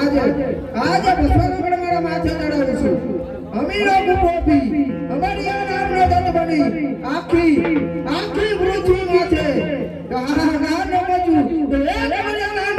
આજે ભસ્માસુર મારા માથે ચડાવીશું અમીરો કુપોપી અમારી આ નામનો દત્ત બની આખી પૃથ્વી માથે નામ ન બચું તો એ અમારી નામ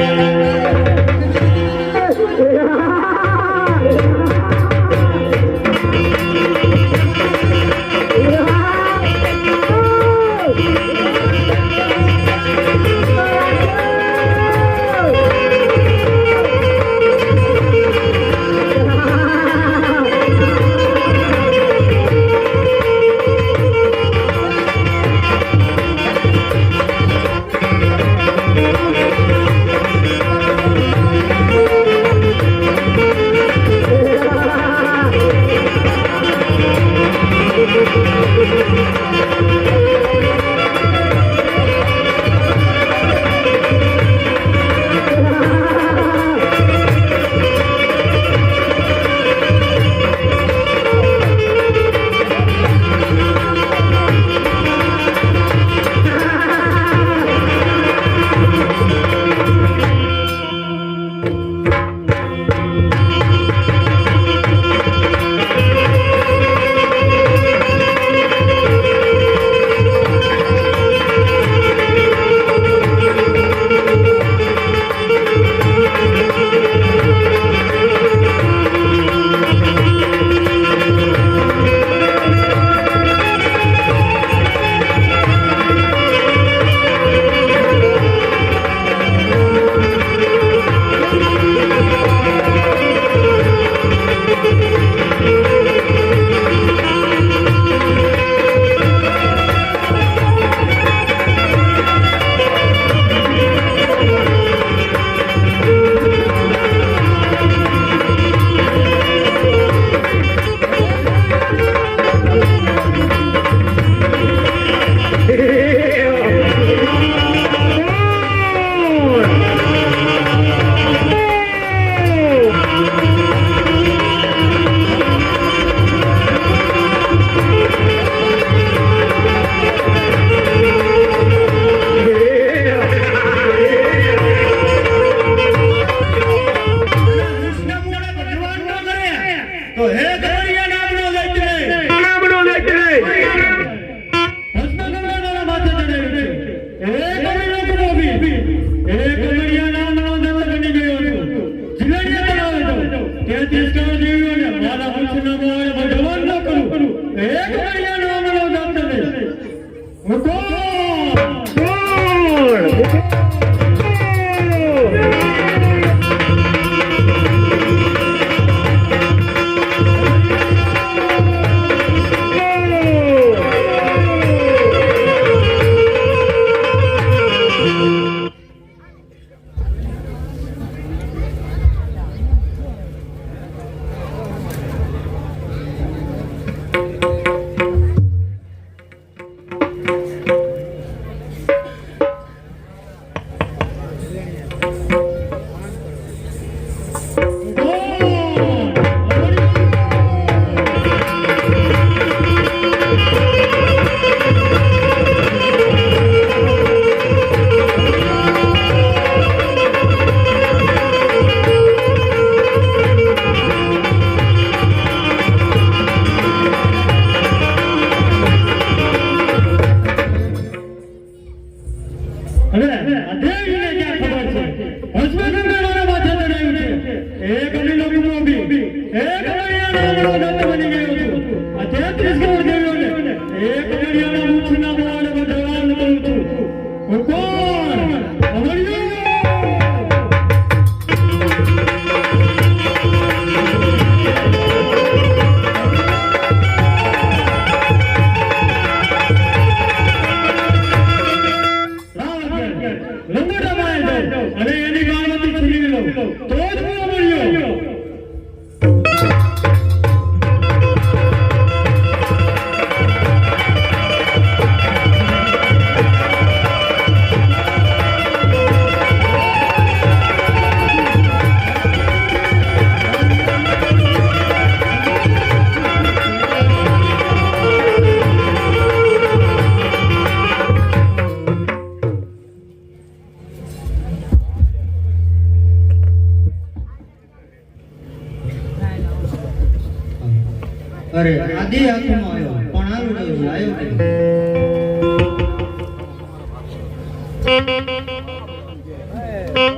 આલુડો આવ્યો કે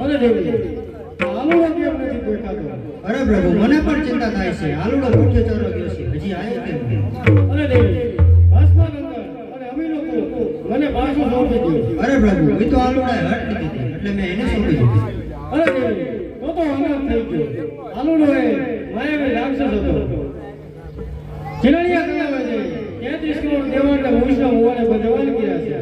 અરે દેવી આલુડો કેમ નથી દેખાતો? અરે પ્રભુ મને પણ ચિંતા થાય છે આલુડો ભૂખ્યો ચારો ગયો છે હજી આવ્યો કેમ અરે દેવી ભસ્માગંગા અને અમે લોકો મને પાછો સોંપી દો. અરે પ્રભુ એ તો આલુડાએ હટ દીધી એટલે મેં એને સોંપી દીધી અરે દેવી તો હંગામ થઈ ગયો. આલુડો એ માયાવી રાક્ષસ હતો. ચિરણિયા કરાવે છે 33 કરોડ દેવાને મૂછના મુવાને બધવાને કર્યા છે.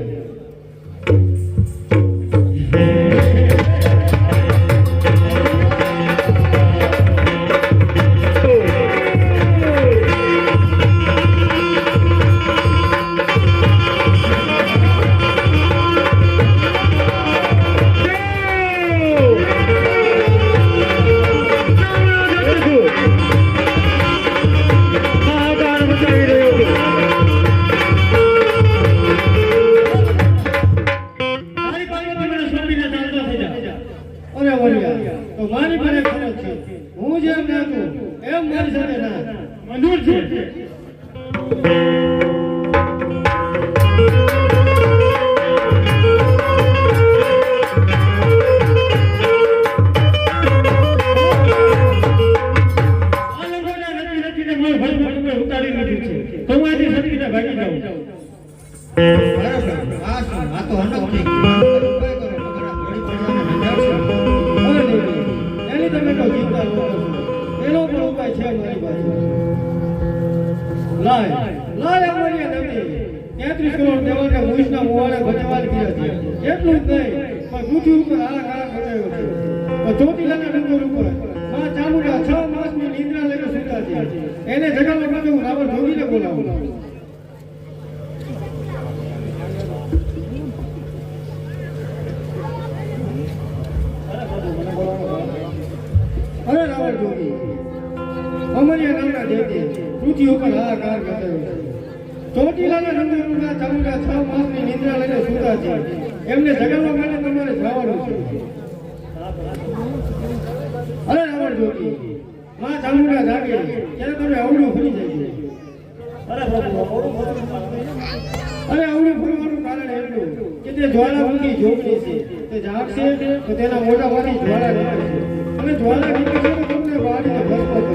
તો મારી પાસે ફરજ છે. હું જેમ નાખું એમ મારી સાથે ના મંજૂર છે. ઉતારી લીધું છે તો હું આથી સતીને ભાગી જાઉં. અરે પ્રભુ આ શું આ તો અનક થઈ ગયું ઉપાય કરો મગર ઘોડી પડવાને નજાવશે અરે દેવી એની તમે તો ચિંતા ન કરો. એનો પણ ઉપાય છે મારી પાસે. લાય અમારી દેવી 33 કરોડ દેવાને મૂછના મુવાને બચવાલ કર્યા છે. એટલું જ નહીં પણ પૃથ્વી ઉપર હાહાકાર મચાવ્યો છે. પણ ચોટીલાના ડુંગર ઉપર માં ચામુંડા 6 માસની નિદ્રા લઈને સૂતા છે. એને જગાડવા માટે હું રાવણ જોગીને બોલાવું. અરે રાવણ જોગી અમારી નામના દેવતી પૃથ્વી ઉપર હાહાકાર મચાવ્યો છે. ચોટીલાના ડુંગરના ચામુંડા 6 માસની નિદ્રા લઈને સૂતા છે. એમને જગાડવા માટે તમારે જવાનું છે. અરે રાવણ જોગી માં ચામુંડા જાગે ત્યારે તમે અવળું ફરી જજો. અરે અવળું ફરવાનું કારણ એટલું કે તે જ્વાળામુખી જોગણી છે. તે જાગશે તો તેના મોઢામાંથી જ્વાળા નીકળશે અને જ્વાળા નીકળશે તો તમને બાળીને ભસ્મ કરશે.